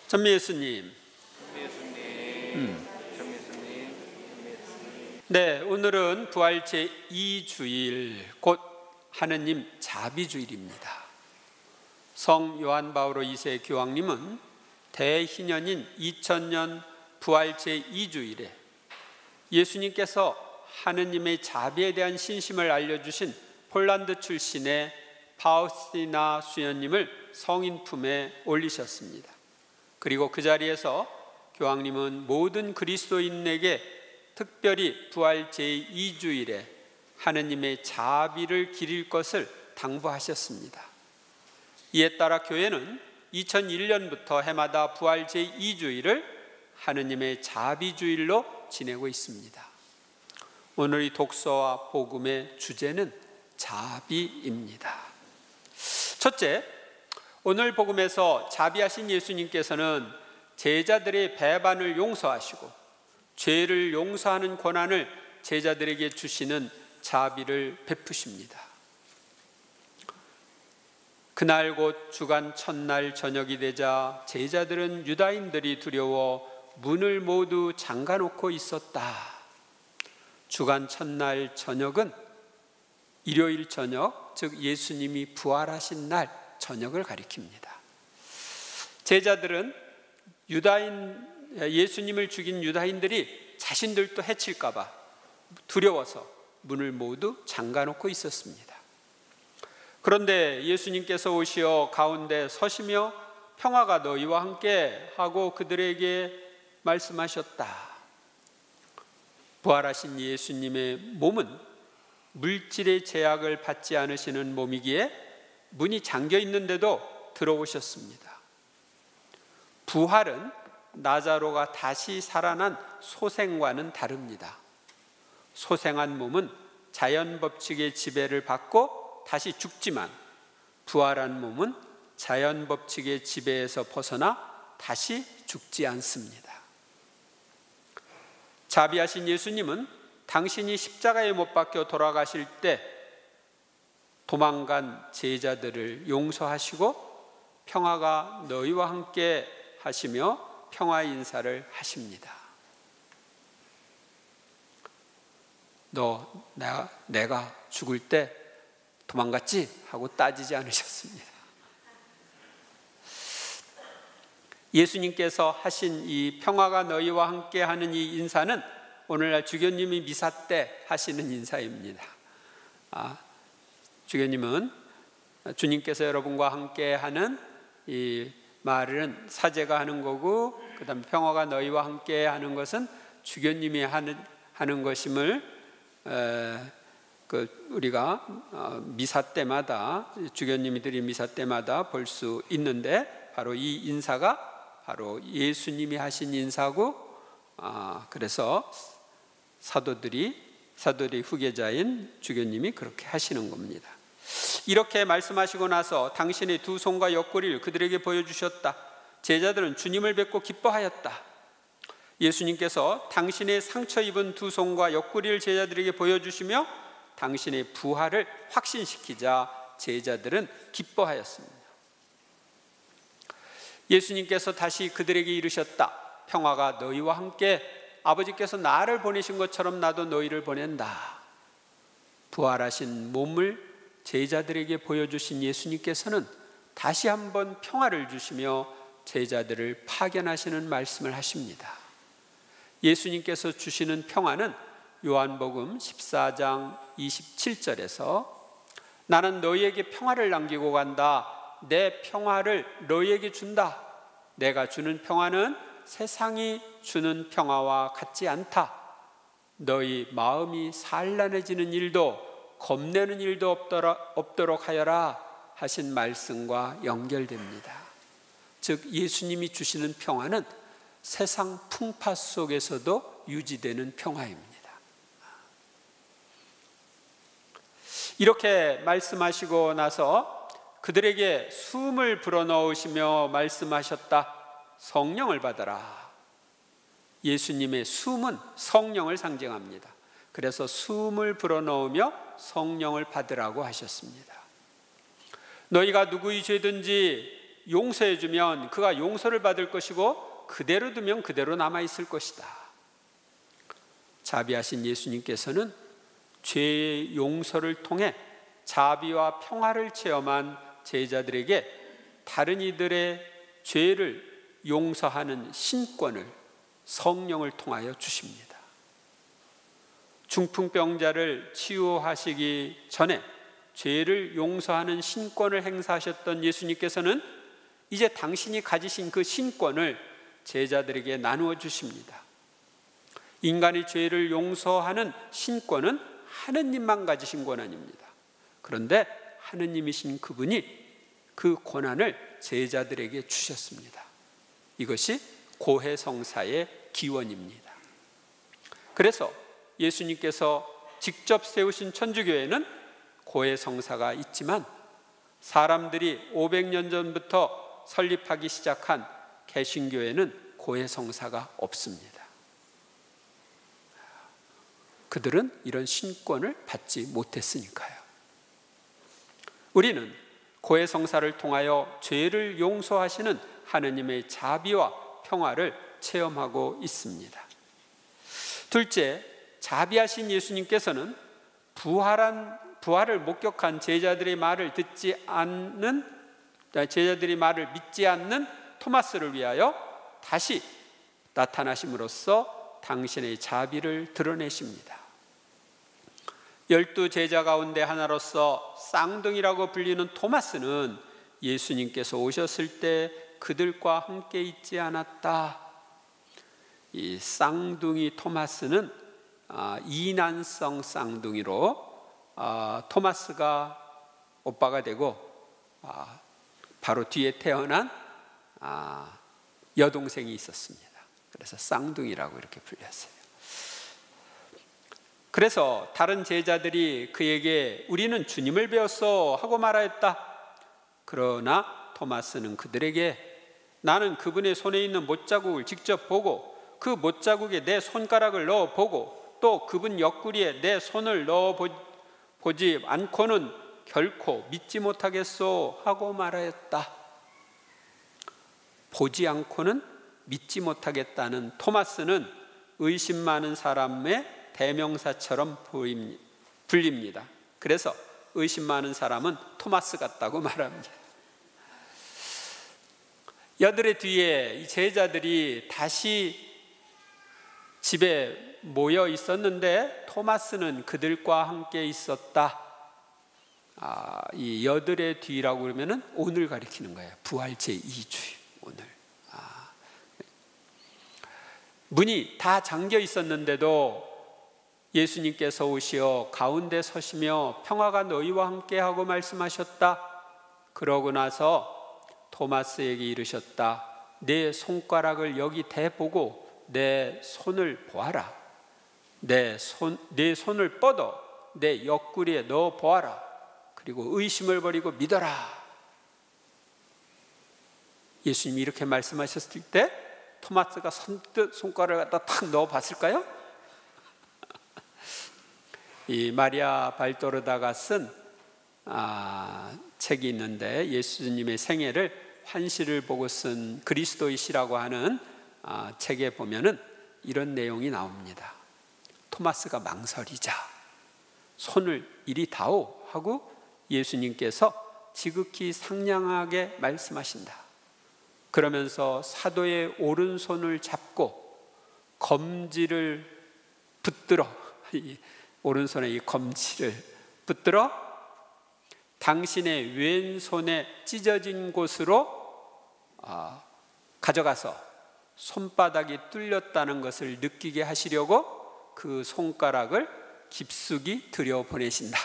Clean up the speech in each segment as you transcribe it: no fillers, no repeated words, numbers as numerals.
전미 예수님. 네, 오늘은 부활 제2주일, 곧 하느님 자비주일입니다. 성 요한 바오로 2세 교황님은 대희년인 2000년 부활 제2주일에 예수님께서 하느님의 자비에 대한 신심을 알려주신 폴란드 출신의 파우스티나 수녀님을 성인 품에 올리셨습니다. 그리고 그 자리에서 교황님은 모든 그리스도인에게 특별히 부활 제2주일에 하느님의 자비를 기릴 것을 당부하셨습니다. 이에 따라 교회는 2001년부터 해마다 부활 제2주일을 하느님의 자비주일로 지내고 있습니다. 오늘 이 독서와 복음의 주제는 자비입니다. 첫째, 오늘 복음에서 자비하신 예수님께서는 제자들의 배반을 용서하시고 죄를 용서하는 권한을 제자들에게 주시는 자비를 베푸십니다. 그날 곧 주간 첫날 저녁이 되자 제자들은 유다인들이 두려워 문을 모두 잠가놓고 있었다. 주간 첫날 저녁은 일요일 저녁, 즉 예수님이 부활하신 날 저녁을 가리킵니다. 제자들은 예수님을 죽인 유다인들이 자신들도 해칠까 봐 두려워서 문을 모두 잠가놓고 있었습니다. 그런데 예수님께서 오시어 가운데 서시며 평화가 너희와 함께 하고 그들에게 말씀하셨다. 부활하신 예수님의 몸은 물질의 제약을 받지 않으시는 몸이기에 문이 잠겨 있는데도 들어오셨습니다. 부활은 나자로가 다시 살아난 소생과는 다릅니다. 소생한 몸은 자연 법칙의 지배를 받고 다시 죽지만 부활한 몸은 자연 법칙의 지배에서 벗어나 다시 죽지 않습니다. 자비하신 예수님은 당신이 십자가에 못 박혀 돌아가실 때 도망간 제자들을 용서하시고 평화가 너희와 함께 하시며 평화 인사를 하십니다. 내가 죽을 때 도망갔지? 하고 따지지 않으셨습니다. 예수님께서 하신 이 평화가 너희와 함께 하는 이 인사는 오늘날 주교님이 미사 때 하시는 인사입니다. 주교님은 주님께서 여러분과 함께 하는 이 말은 사제가 하는 거고, 그 다음 평화가 너희와 함께 하는 것은 주교님이 하는 것임을 우리가 미사 때마다, 주교님들이 미사 때마다 볼 수 있는데, 바로 이 인사가 바로 예수님이 하신 인사고, 그래서 사도들의 후계자인 주교님이 그렇게 하시는 겁니다. 이렇게 말씀하시고 나서 당신의 두 손과 옆구리를 그들에게 보여주셨다. 제자들은 주님을 뵙고 기뻐하였다. 예수님께서 당신의 상처 입은 두 손과 옆구리를 제자들에게 보여주시며 당신의 부활을 확신시키자 제자들은 기뻐하였습니다. 예수님께서 다시 그들에게 이르셨다. 평화가 너희와 함께, 아버지께서 나를 보내신 것처럼 나도 너희를 보낸다. 부활하신 몸을 제자들에게 보여주신 예수님께서는 다시 한번 평화를 주시며 제자들을 파견하시는 말씀을 하십니다. 예수님께서 주시는 평화는 요한복음 14장 27절에서 나는 너희에게 평화를 남기고 간다. 내 평화를 너희에게 준다. 내가 주는 평화는 세상이 주는 평화와 같지 않다. 너희 마음이 산란해지는 일도 겁내는 일도 없도록 하여라 하신 말씀과 연결됩니다. 즉 예수님이 주시는 평화는 세상 풍파 속에서도 유지되는 평화입니다. 이렇게 말씀하시고 나서 그들에게 숨을 불어넣으시며 말씀하셨다. 성령을 받아라. 예수님의 숨은 성령을 상징합니다. 그래서 숨을 불어넣으며 성령을 받으라고 하셨습니다. 너희가 누구의 죄든지 용서해주면 그가 용서를 받을 것이고 그대로 두면 그대로 남아있을 것이다. 자비하신 예수님께서는 죄의 용서를 통해 자비와 평화를 체험한 제자들에게 다른 이들의 죄를 용서하는 신권을 성령을 통하여 주십니다. 중풍병자를 치유하시기 전에 죄를 용서하는 신권을 행사하셨던 예수님께서는 이제 당신이 가지신 그 신권을 제자들에게 나누어 주십니다. 인간의 죄를 용서하는 신권은 하느님만 가지신 권한입니다. 그런데 하느님이신 그분이 그 권한을 제자들에게 주셨습니다. 이것이 고해성사의 기원입니다. 그래서 예수님께서 직접 세우신 천주교회는 고해성사가 있지만 사람들이 500년 전부터 설립하기 시작한 개신교회는 고해성사가 없습니다. 그들은 이런 신권을 받지 못했으니까요. 우리는 고해성사를 통하여 죄를 용서하시는 하느님의 자비와 평화를 체험하고 있습니다. 둘째, 자비하신 예수님께서는 부활을 목격한 제자들의 말을 믿지 않는 토마스를 위하여 다시 나타나심으로써 당신의 자비를 드러내십니다. 12 제자 가운데 하나로서 쌍둥이라고 불리는 토마스는 예수님께서 오셨을 때 그들과 함께 있지 않았다. 이 쌍둥이 토마스는 이난성 쌍둥이로 토마스가 오빠가 되고 바로 뒤에 태어난 여동생이 있었습니다. 그래서 쌍둥이라고 이렇게 불렸어요. 그래서 다른 제자들이 그에게 우리는 주님을 배웠어 하고 말하였다. 그러나 토마스는 그들에게 나는 그분의 손에 있는 못자국을 직접 보고 그 못자국에 내 손가락을 넣어보고 또 그분 옆구리에 내 손을 넣어보지 않고는 결코 믿지 못하겠소 하고 말하였다. 보지 않고는 믿지 못하겠다는 토마스는 의심 많은 사람의 대명사처럼 불립니다. 그래서 의심 많은 사람은 토마스 같다고 말합니다. 여들의 뒤에 이 제자들이 다시 집에 모여 있었는데 토마스는 그들과 함께 있었다. 이 여들의 뒤라고 그러면은 오늘 가리키는 거예요. 부활 제2주일 오늘. 문이 다 잠겨 있었는데도 예수님께서 오시어 가운데 서시며 평화가 너희와 함께하고 말씀하셨다. 그러고 나서 토마스에게 이르셨다. 내 손가락을 여기 대보고 내 손을 보아라. 내 손을 뻗어 내 옆구리에 넣어 보아라. 그리고 의심을 버리고 믿어라. 예수님이 이렇게 말씀하셨을 때 토마스가 선뜻 손가락을 갖다 탁 넣어 봤을까요? 이 마리아 발도르다가 쓴 책이 있는데 예수님의 생애를 환시를 보고 쓴 그리스도의 시라고 하는 책에 보면은 이런 내용이 나옵니다. 토마스가 망설이자 손을 이리 다오 하고 예수님께서 지극히 상냥하게 말씀하신다. 그러면서 사도의 오른손을 잡고 검지를 붙들어 오른손에 이 검지를 붙들어 당신의 왼손에 찢어진 곳으로 가져가서 손바닥이 뚫렸다는 것을 느끼게 하시려고 그 손가락을 깊숙이 들여보내신다.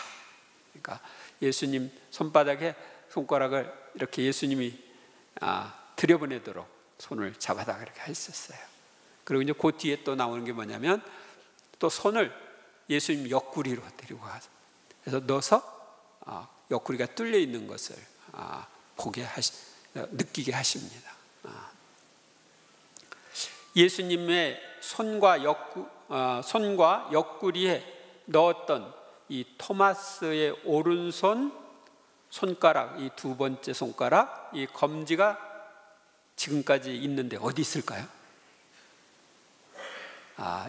그러니까 예수님 손바닥에 손가락을 이렇게 예수님이 들여보내도록 손을 잡아다 그렇게 했었어요. 그리고 이제 그 뒤에 또 나오는 게 뭐냐면 또 손을 예수님 옆구리로 데리고 가서 그래서 넣어서 옆구리가 뚫려 있는 것을 느끼게 하십니다. 예수님의 손과 옆구리에 넣었던 이 토마스의 오른손 손가락, 이 두 번째 손가락, 이 검지가 지금까지 있는데 어디 있을까요?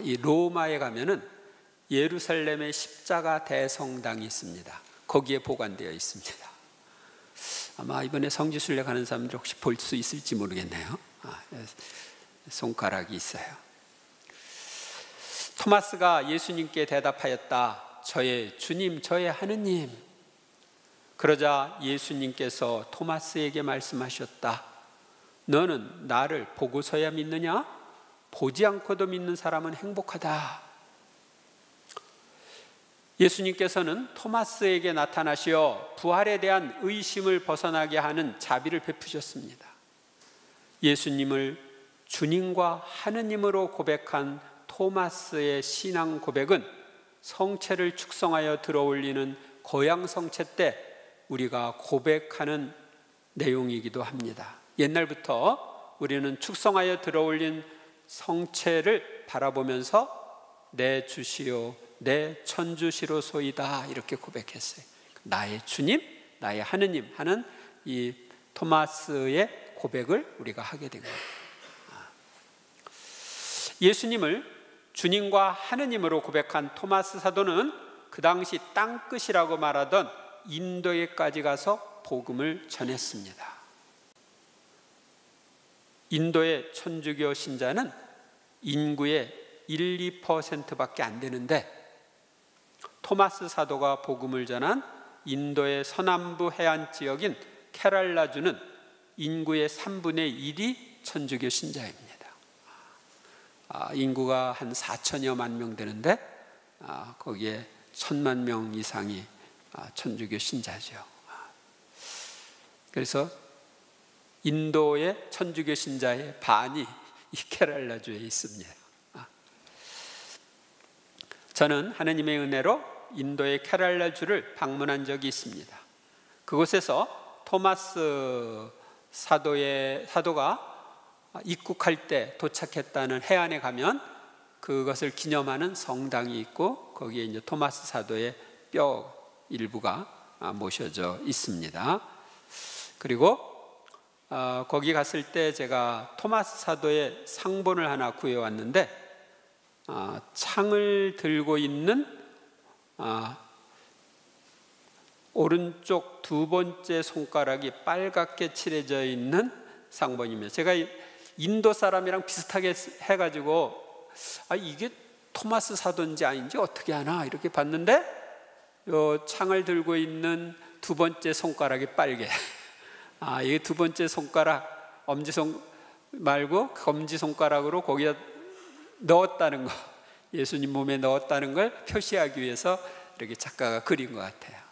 이 로마에 가면은 예루살렘의 십자가 대성당이 있습니다. 거기에 보관되어 있습니다. 아마 이번에 성지순례 가는 사람들 혹시 볼 수 있을지 모르겠네요. 손가락이 있어요. 토마스가 예수님께 대답하였다. 저의 주님, 저의 하느님. 그러자 예수님께서 토마스에게 말씀하셨다. 너는 나를 보고서야 믿느냐? 보지 않고도 믿는 사람은 행복하다. 예수님께서는 토마스에게 나타나시어 부활에 대한 의심을 벗어나게 하는 자비를 베푸셨습니다. 예수님을 주님과 하느님으로 고백한 토마스의 신앙 고백은 성체를 축성하여 들어올리는 거양 성체 때 우리가 고백하는 내용이기도 합니다. 옛날부터 우리는 축성하여 들어올린 성체를 바라보면서 내 주시오 내 천주시로소이다 이렇게 고백했어요. 나의 주님, 나의 하느님 하는 이 토마스의 고백을 우리가 하게 된 거예요. 예수님을 주님과 하느님으로 고백한 토마스 사도는 그 당시 땅끝이라고 말하던 인도에까지 가서 복음을 전했습니다. 인도의 천주교 신자는 인구의 1, 2%밖에 안 되는데 토마스 사도가 복음을 전한 인도의 서남부 해안 지역인 케랄라주는 인구의 3분의 1이 천주교 신자입니다. 인구가 한 4천여만 명 되는데 거기에 1,000만 명 이상이 천주교 신자죠. 그래서 인도의 천주교 신자의 반이 이 케랄라주에 있습니다. 저는 하느님의 은혜로 인도의 케랄라주를 방문한 적이 있습니다. 그곳에서 토마스 사도가 입국할 때 도착했다는 해안에 가면 그것을 기념하는 성당이 있고 거기에 이제 토마스 사도의 뼈 일부가 모셔져 있습니다. 그리고 거기 갔을 때 제가 토마스 사도의 상본을 하나 구해왔는데 창을 들고 있는 오른쪽 두 번째 손가락이 빨갛게 칠해져 있는 상본입니다. 제가 인도 사람이랑 비슷하게 해가지고 이게 토마스 사도인지 아닌지 어떻게 하나 이렇게 봤는데 요 창을 들고 있는 두 번째 손가락이 빨개. 이게 두 번째 손가락 엄지손 말고 검지손가락으로 거기다 넣었다는 거, 예수님 몸에 넣었다는 걸 표시하기 위해서 이렇게 작가가 그린 것 같아요.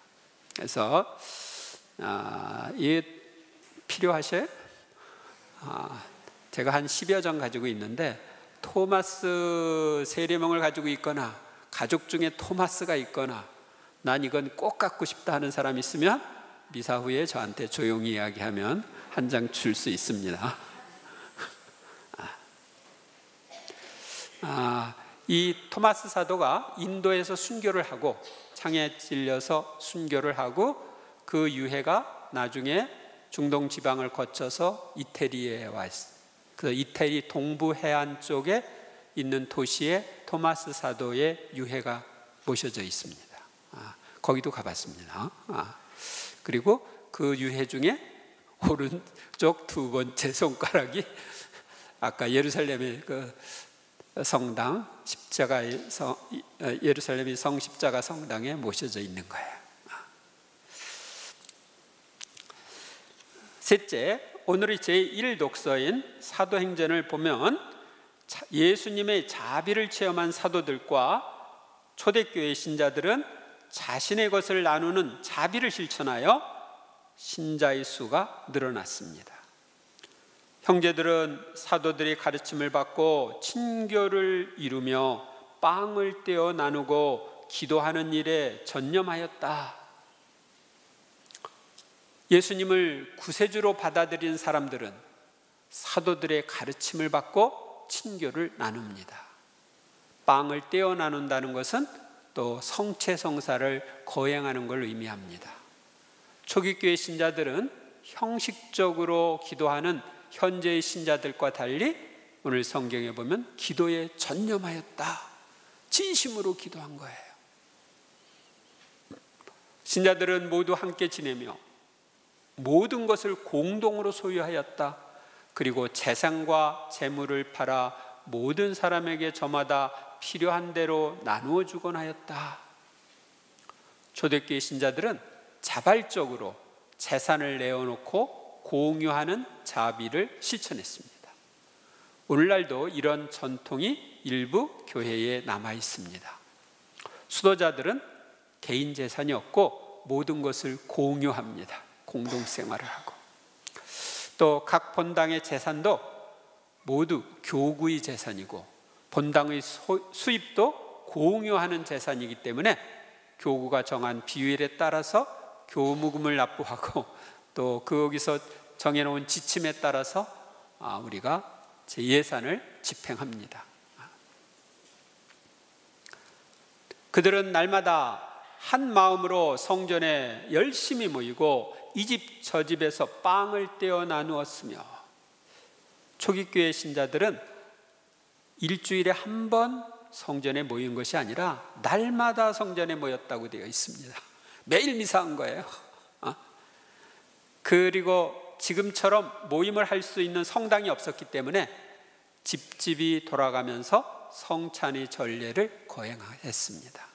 그래서 이게 필요하셔요? 제가 한 10여 장 가지고 있는데 토마스 세례명을 가지고 있거나 가족 중에 토마스가 있거나 난 이건 꼭 갖고 싶다 하는 사람 있으면 미사 후에 저한테 조용히 이야기하면 한 장 줄 수 있습니다. 이 토마스 사도가 인도에서 순교를 하고 창에 찔려서 순교를 하고 그 유해가 나중에 중동 지방을 거쳐서 이태리에 와 있어요. 그 이태리 동부 해안 쪽에 있는 도시에 토마스 사도의 유해가 모셔져 있습니다. 거기도 가봤습니다. 그리고 그 유해 중에 오른쪽 두 번째 손가락이 아까 예루살렘의 그 성당 십자가의 예루살렘의 성 십자가 성당에 모셔져 있는 거예요. 셋째, 오늘의 제1독서인 사도행전을 보면 예수님의 자비를 체험한 사도들과 초대교회 신자들은 자신의 것을 나누는 자비를 실천하여 신자의 수가 늘어났습니다. 형제들은 사도들의 가르침을 받고 친교를 이루며 빵을 떼어 나누고 기도하는 일에 전념하였다. 예수님을 구세주로 받아들인 사람들은 사도들의 가르침을 받고 친교를 나눕니다. 빵을 떼어 나눈다는 것은 또 성체성사를 거행하는 걸 의미합니다. 초기교회 신자들은 형식적으로 기도하는 현재의 신자들과 달리 오늘 성경에 보면 기도에 전념하였다, 진심으로 기도한 거예요. 신자들은 모두 함께 지내며 모든 것을 공동으로 소유하였다. 그리고 재산과 재물을 팔아 모든 사람에게 저마다 필요한 대로 나누어 주곤 하였다. 초대교회 신자들은 자발적으로 재산을 내어놓고 공유하는 자비를 실천했습니다. 오늘날도 이런 전통이 일부 교회에 남아 있습니다. 수도자들은 개인 재산이 없고 모든 것을 공유합니다. 공동생활을 하고, 또 각 본당의 재산도 모두 교구의 재산이고 본당의 수입도 공유하는 재산이기 때문에 교구가 정한 비율에 따라서 교무금을 납부하고 또 거기서 정해놓은 지침에 따라서 우리가 제 예산을 집행합니다. 그들은 날마다 한 마음으로 성전에 열심히 모이고 이 집 저 집에서 빵을 떼어 나누었으며, 초기교회 신자들은 일주일에 한 번 성전에 모인 것이 아니라 날마다 성전에 모였다고 되어 있습니다. 매일 미사한 거예요. 그리고 지금처럼 모임을 할 수 있는 성당이 없었기 때문에 집집이 돌아가면서 성찬의 전례를 거행했습니다.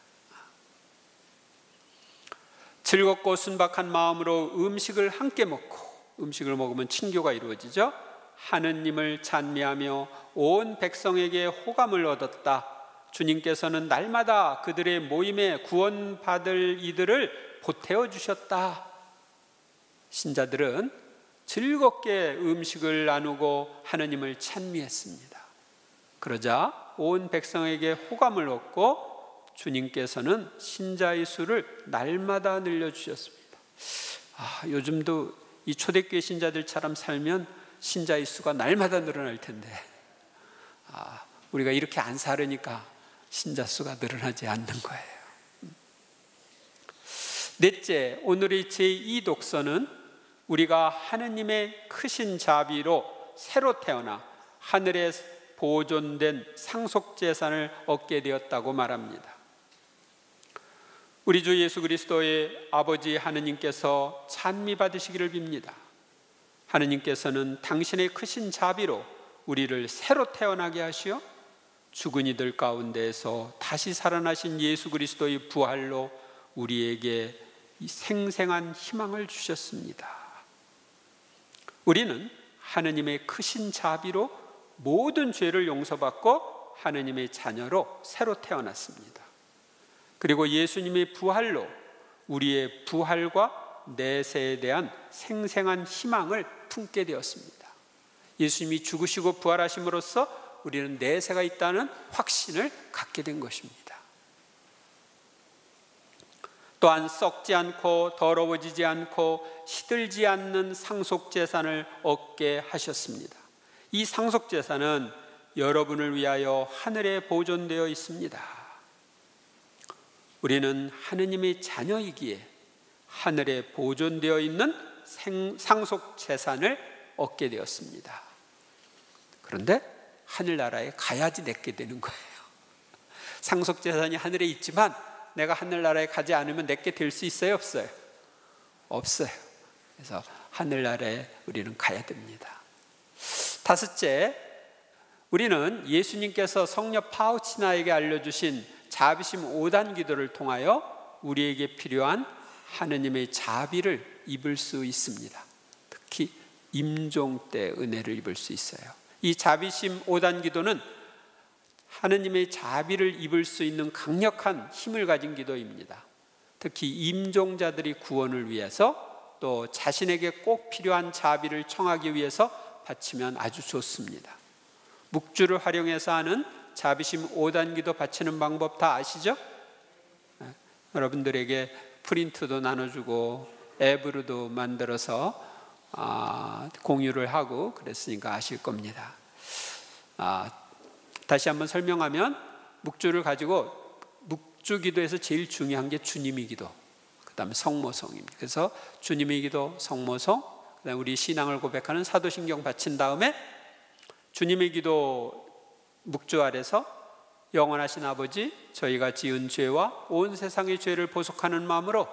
즐겁고 순박한 마음으로 음식을 함께 먹고, 음식을 먹으면 친교가 이루어지죠. 하느님을 찬미하며 온 백성에게 호감을 얻었다. 주님께서는 날마다 그들의 모임에 구원받을 이들을 보태어 주셨다. 신자들은 즐겁게 음식을 나누고 하느님을 찬미했습니다. 그러자 온 백성에게 호감을 얻고 주님께서는 신자의 수를 날마다 늘려주셨습니다. 요즘도 이 초대교회 신자들처럼 살면 신자의 수가 날마다 늘어날 텐데 우리가 이렇게 안 살으니까 신자 수가 늘어나지 않는 거예요. 넷째, 오늘의 제2 독서는 우리가 하느님의 크신 자비로 새로 태어나 하늘에 보존된 상속재산을 얻게 되었다고 말합니다. 우리 주 예수 그리스도의 아버지 하느님께서 찬미받으시기를 빕니다. 하느님께서는 당신의 크신 자비로 우리를 새로 태어나게 하시어 죽은 이들 가운데에서 다시 살아나신 예수 그리스도의 부활로 우리에게 이 생생한 희망을 주셨습니다. 우리는 하느님의 크신 자비로 모든 죄를 용서받고 하느님의 자녀로 새로 태어났습니다. 그리고 예수님의 부활로 우리의 부활과 내세에 대한 생생한 희망을 품게 되었습니다. 예수님이 죽으시고 부활하심으로써 우리는 내세가 있다는 확신을 갖게 된 것입니다. 또한 썩지 않고 더러워지지 않고 시들지 않는 상속재산을 얻게 하셨습니다. 이 상속재산은 여러분을 위하여 하늘에 보존되어 있습니다. 우리는 하느님의 자녀이기에 하늘에 보존되어 있는 상속재산을 얻게 되었습니다. 그런데 하늘나라에 가야지 내게 되는 거예요. 상속재산이 하늘에 있지만 내가 하늘나라에 가지 않으면 내게 될 수 있어요? 없어요? 없어요. 그래서 하늘나라에 우리는 가야 됩니다. 다섯째, 우리는 예수님께서 성녀 파우치나에게 알려주신 자비심 5단 기도를 통하여 우리에게 필요한 하느님의 자비를 입을 수 있습니다. 특히 임종 때 은혜를 입을 수 있어요. 이 자비심 5단 기도는 하느님의 자비를 입을 수 있는 강력한 힘을 가진 기도입니다. 특히 임종자들이 구원을 위해서 또 자신에게 꼭 필요한 자비를 청하기 위해서 바치면 아주 좋습니다. 묵주를 활용해서 하는 자비심 5단 기도 바치는 방법 다 아시죠? 여러분들에게 프린트도 나눠주고 앱으로도 만들어서 공유를 하고 그랬으니까 아실 겁니다. 다시 한번 설명하면 묵주를 가지고 묵주 기도에서 제일 중요한 게 주님이 기도, 그 그다음에 성모성입니다. 그래서 주님의 기도, 성모성, 그다음에 우리 신앙을 고백하는 사도신경 바친 다음에 주님의 기도 묵주 아래서 영원하신 아버지, 저희가 지은 죄와 온 세상의 죄를 보속하는 마음으로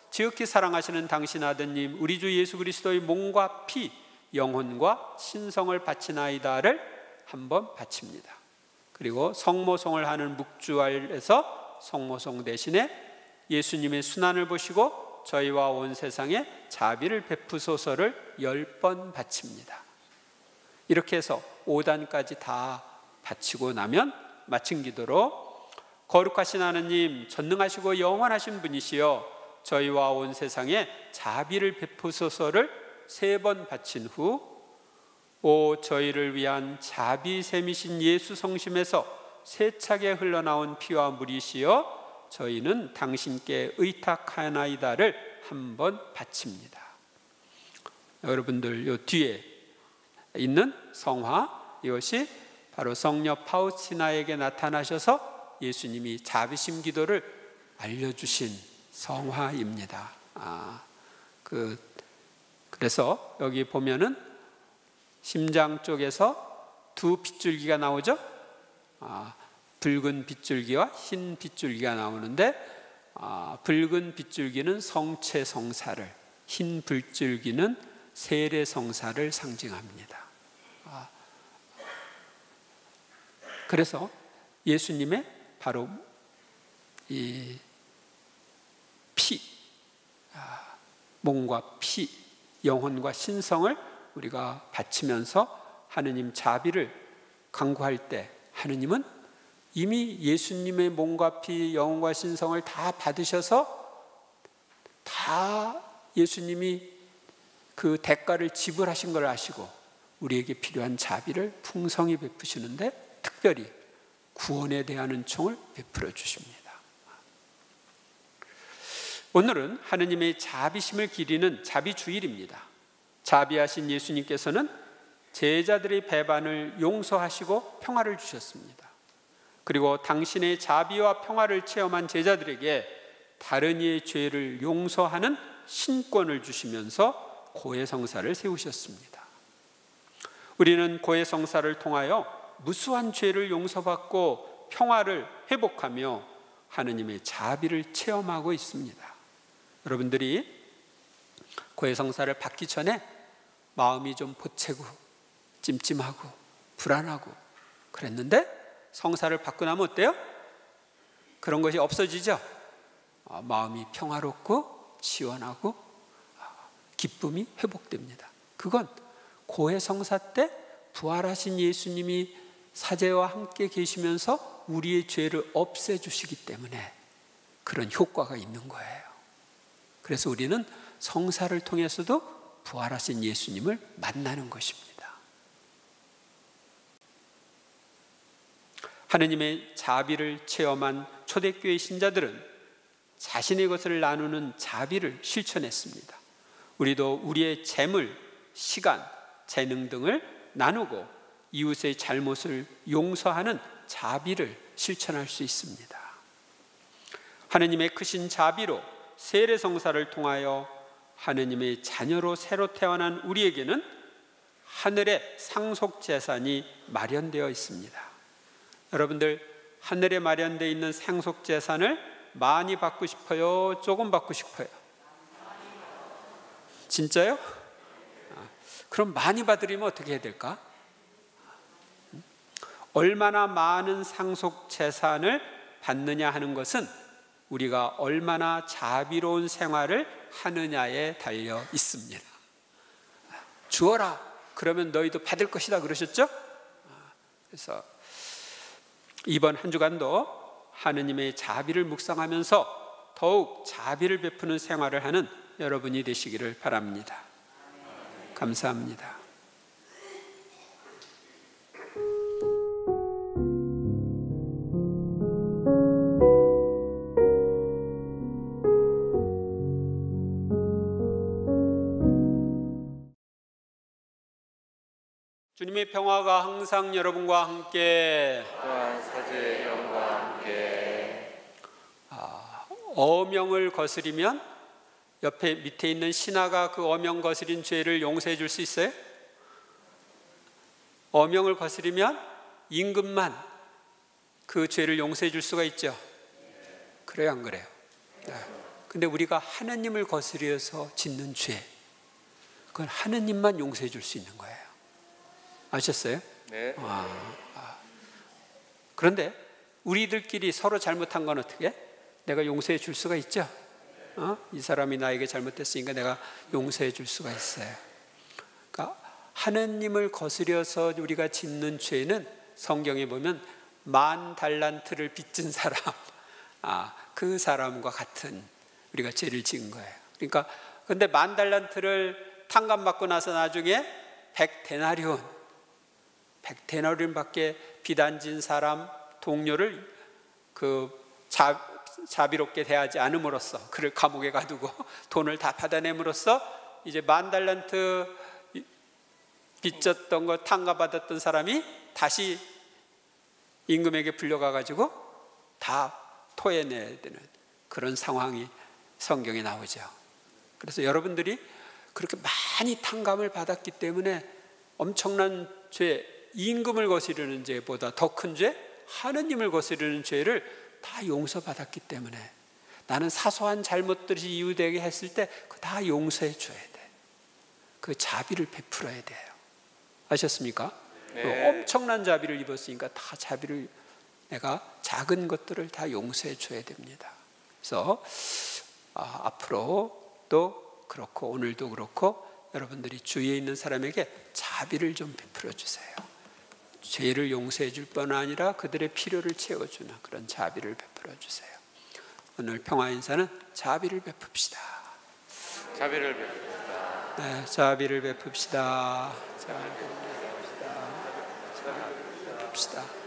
지극히 사랑하시는 당신 아드님 우리 주 예수 그리스도의 몸과 피, 영혼과 신성을 바치나이다를 한번 바칩니다. 그리고 성모성을 하는 묵주알에서 성모성 대신에 예수님의 순환을 보시고 저희와 온 세상에 자비를 베푸소서를 10번 바칩니다. 이렇게 해서 5단까지 다 바치고 나면 마친 기도로 거룩하신 하느님, 전능하시고 영원하신 분이시여 저희와 온 세상에 자비를 베푸소서를 3번 바친 후 오 저희를 위한 자비샘이신 예수 성심에서 세차게 흘러나온 피와 물이시여 저희는 당신께 의탁하나이다를 한번 바칩니다. 여러분들 요 뒤에 있는 성화, 이것이 바로 성녀 파우치나에게 나타나셔서 예수님이 자비심 기도를 알려주신 성화입니다. 그래서 여기 보면은 심장 쪽에서 2 빗줄기가 나오죠. 붉은 빗줄기와 흰 빗줄기가 나오는데 붉은 빗줄기는 성체 성사를, 흰 빗줄기는 세례 성사를 상징합니다. 그래서 예수님의 바로 이 피, 몸과 피, 영혼과 신성을 우리가 바치면서 하느님 자비를 간구할 때 하느님은 이미 예수님의 몸과 피, 영혼과 신성을 다 받으셔서 다 예수님이 그 대가를 지불하신 걸 아시고 우리에게 필요한 자비를 풍성히 베푸시는데 특별히 구원에 대한 은총을 베풀어 주십니다. 오늘은 하느님의 자비심을 기리는 자비주일입니다. 자비하신 예수님께서는 제자들의 배반을 용서하시고 평화를 주셨습니다. 그리고 당신의 자비와 평화를 체험한 제자들에게 다른 이의 죄를 용서하는 신권을 주시면서 고해성사를 세우셨습니다. 우리는 고해성사를 통하여 무수한 죄를 용서받고 평화를 회복하며 하느님의 자비를 체험하고 있습니다. 여러분들이 고해성사를 받기 전에 마음이 좀 보채고 찜찜하고 불안하고 그랬는데 성사를 받고 나면 어때요? 그런 것이 없어지죠. 마음이 평화롭고 시원하고 기쁨이 회복됩니다. 그건 고해성사 때 부활하신 예수님이 사제와 함께 계시면서 우리의 죄를 없애주시기 때문에 그런 효과가 있는 거예요. 그래서 우리는 성사를 통해서도 부활하신 예수님을 만나는 것입니다. 하느님의 자비를 체험한 초대교회 신자들은 자신의 것을 나누는 자비를 실천했습니다. 우리도 우리의 재물, 시간, 재능 등을 나누고 이웃의 잘못을 용서하는 자비를 실천할 수 있습니다. 하느님의 크신 자비로 세례성사를 통하여 하느님의 자녀로 새로 태어난 우리에게는 하늘의 상속재산이 마련되어 있습니다. 여러분들 하늘에 마련되어 있는 상속재산을 많이 받고 싶어요? 조금 받고 싶어요? 진짜요? 그럼 많이 받으려면 어떻게 해야 될까? 얼마나 많은 상속재산을 받느냐 하는 것은 우리가 얼마나 자비로운 생활을 하느냐에 달려 있습니다. 주어라 그러면 너희도 받을 것이다 그러셨죠? 그래서 이번 한 주간도 하느님의 자비를 묵상하면서 더욱 자비를 베푸는 생활을 하는 여러분이 되시기를 바랍니다. 감사합니다. 주님의 평화가 항상 여러분과 함께 또한 사제의 영과 함께 어명을 거스리면 옆에 밑에 있는 신하가 그 어명 거스린 죄를 용서해 줄 수 있어요? 어명을 거스리면 임금만 그 죄를 용서해 줄 수가 있죠. 그래요, 안 그래요? 근데 우리가 하느님을 거스려서 짓는 죄, 그건 하느님만 용서해 줄 수 있는 거예요. 아셨어요? 네. 그런데 우리들끼리 서로 잘못한 건 어떻게? 내가 용서해 줄 수가 있죠. 이 사람이 나에게 잘못했으니까 내가 용서해 줄 수가 있어요. 그러니까 하느님을 거스려서 우리가 짓는 죄는 성경에 보면 10,000달란트를 빚진 사람, 그 사람과 같은 우리가 죄를 지은 거예요. 그러니까 근데 10,000달란트를 탕감받고 나서 나중에 100데나리온밖에 빚 안 진 사람 동료를 그 자비롭게 대하지 않음으로써, 그를 감옥에 가두고 돈을 다 받아냄으로써 이제 10,000달란트 빚졌던 거 탕감받았던 사람이 다시 임금에게 불려가 가지고 다 토해내야 되는 그런 상황이 성경에 나오죠. 그래서 여러분들이 그렇게 많이 탕감을 받았기 때문에 엄청난 죄, 임금을 거스르는 죄보다 더 큰 죄, 하느님을 거스르는 죄를 다 용서받았기 때문에 나는 사소한 잘못들이 이유되게 했을 때 다 용서해 줘야 돼. 그 자비를 베풀어야 돼요. 아셨습니까? 네. 엄청난 자비를 입었으니까 다 자비를, 내가 작은 것들을 다 용서해 줘야 됩니다. 그래서 앞으로도 그렇고 오늘도 그렇고 여러분들이 주위에 있는 사람에게 자비를 좀 베풀어 주세요. 죄를 용서해 줄 뿐 아니라 그들의 필요를 채워주는 그런 자비를 베풀어 주세요. 오늘 평화 인사는 자비를 베풉시다. 자비를 베풉시다. 네, 자비를 베풉시다. 자비를 베풉시다.